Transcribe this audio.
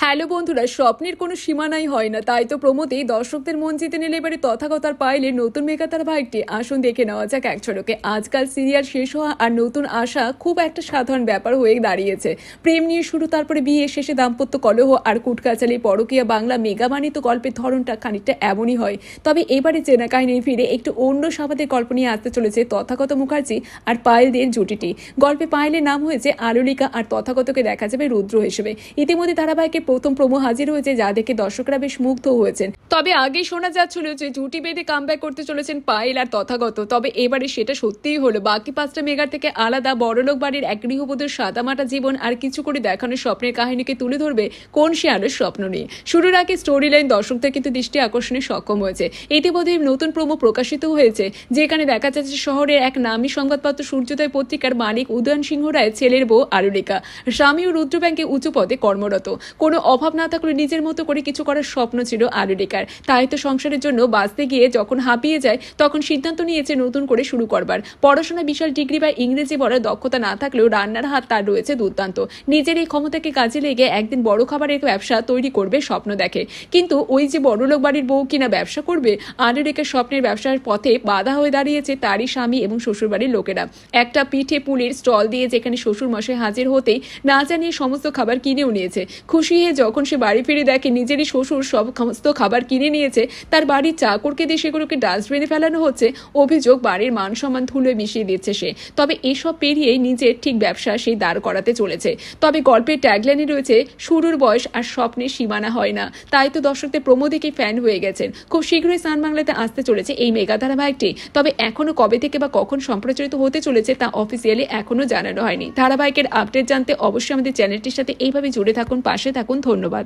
Hello বন্ধুরা, স্বপ্নের কোনো সীমানাই হয় না। তাই তো প্রমোদেই দর্শকদের মন জিতে নিলে এবারে তথাগতার পাইলে নতুন মেগাতার ভাইটি। আসুন দেখে নেওয়া যাক এক ঝলকে। আজকাল সিরিয়াল শেষ হওয়া আর নতুন আসা খুব একটা সাধারণ ব্যাপার হয়ে দাঁড়িয়েছে। প্রেম নিয়ে শুরু, তারপরে বিয়ে, শেষে দাম্পত্য কলহ আর কুটকাচালি। পরকীয়া বাংলা মেগাবাণিত গল্পের ধরনটা খানিকটা এমনই হয়। তবে এবারে চেনা কাহিনী ফিরে একটু অন্য স্বাদের গল্প নিয়ে আসতে চলেছে তথাগত মুখার্জি আর পায়েলদের জুটিটি। গল্পে পায়েলের নাম হয়েছে আলোলিকা আর তথাগতকে দেখা যাবে রুদ্র হিসেবে। ইতিমধ্যে ধারাবাহিকের প্রথম প্রোমো হাজির হয়েছে, যা দেখে দর্শকরা বেশ মুগ্ধ হয়েছেন। তবে আগে শোনা যাচ্ছিল যে জুটি বেঁধে কামব্যাক করতে চলেছেন পায়েল আর তথাগত। তবে এবারে সেটা সত্যিই হলো। বাকি পাঁচটা মেগার থেকে আলাদা বড়লোক বাড়ির এক গৃহবধূর সাদামাটা জীবন আর কিছু করে দেখানোর স্বপ্নের কাহিনীকে তুলে ধরবে কোন সে আলোর স্বপ্ন নিয়ে। শুরুর আগে স্টোরি লাইন দর্শকদের কিন্তু দৃষ্টি আকর্ষণে সক্ষম হয়েছে। ইতিমধ্যে নতুন প্রোমো প্রকাশিত হয়েছে, যেখানে দেখা যাচ্ছে শহরের এক নামী সংবাদপত্র সূর্যোদয় পত্রিকার মালিক উদয়ন সিংহ রায় ছেলের বউ আলোলিকা, স্বামী ও রুদ্র ব্যাংকে উঁচু পদে কর্মরত। কোনো অভাব না থাকলে নিজের মতো করে কিছু করার স্বপ্ন ছিল আলোলিকার। তাই তো সংসারের জন্য বাঁচতে গিয়ে যখন হাঁপিয়ে যায়, তখন সিদ্ধান্ত নিয়েছে নতুন করে শুরু করবার। পড়াশোনা বিশাল ডিগ্রি বা ইংরেজি বলার দক্ষতা না থাকলেও রান্নার হাত তার রয়েছে দুর্দান্ত। নিজের এই ক্ষমতাকে কাজে লেগে একদিন বড় খাবারের ব্যবসা তৈরি করবে স্বপ্ন দেখে। কিন্তু ওই যে বড়লোক বাড়ির বউ কিনা ব্যবসা করবে, আলোলিকার স্বপ্নের ব্যবসার পথে বাধা হয়ে দাঁড়িয়েছে তারই স্বামী এবং শ্বশুরবাড়ির লোকেরা। একটা পিঠে পুলির স্টল দিয়ে যেখানে শ্বশুর মশাই হাজির হতেই না জানিয়ে সমস্ত খাবার কিনেও নিয়েছে। খুশি হয়ে যখন সে বাড়ি ফিরে দেখে নিজেরই শ্বশুর সমস্ত খাবার কিনে নিয়েছে, তার বাড়ির চাকরকে দিয়ে সেগুলোকে ডাস্টবিনে ফেলানো হচ্ছে। অভিযোগ বাড়ির মান সম্মান ধুলোয় মিশিয়ে দিচ্ছে সে। তবে এসব পেরিয়েই নিজের ঠিক ব্যবসা সেই দাঁড় করাতে চলেছে। তবে গল্পের ট্যাগলাইনে রয়েছে শুরুর বয়স আর স্বপ্নের সীমানা হয় না। তাই তো দর্শকদের প্রোমো দেখে ফ্যান হয়ে গেছেন। খুব শীঘ্রই সান বাংলাতে আসতে চলেছে এই মেগা ধারাবাহিকটি। তবে এখনো কবে থেকে বা কখন সম্প্রচারিত হতে চলেছে তা অফিসিয়ালি এখনো জানানো হয়নি। ধারাবাহিকের আপডেট জানতে অবশ্যই আমাদের চ্যানেলটির সাথে এইভাবে জুড়ে থাকুন, পাশে থাকুন। ধন্যবাদ।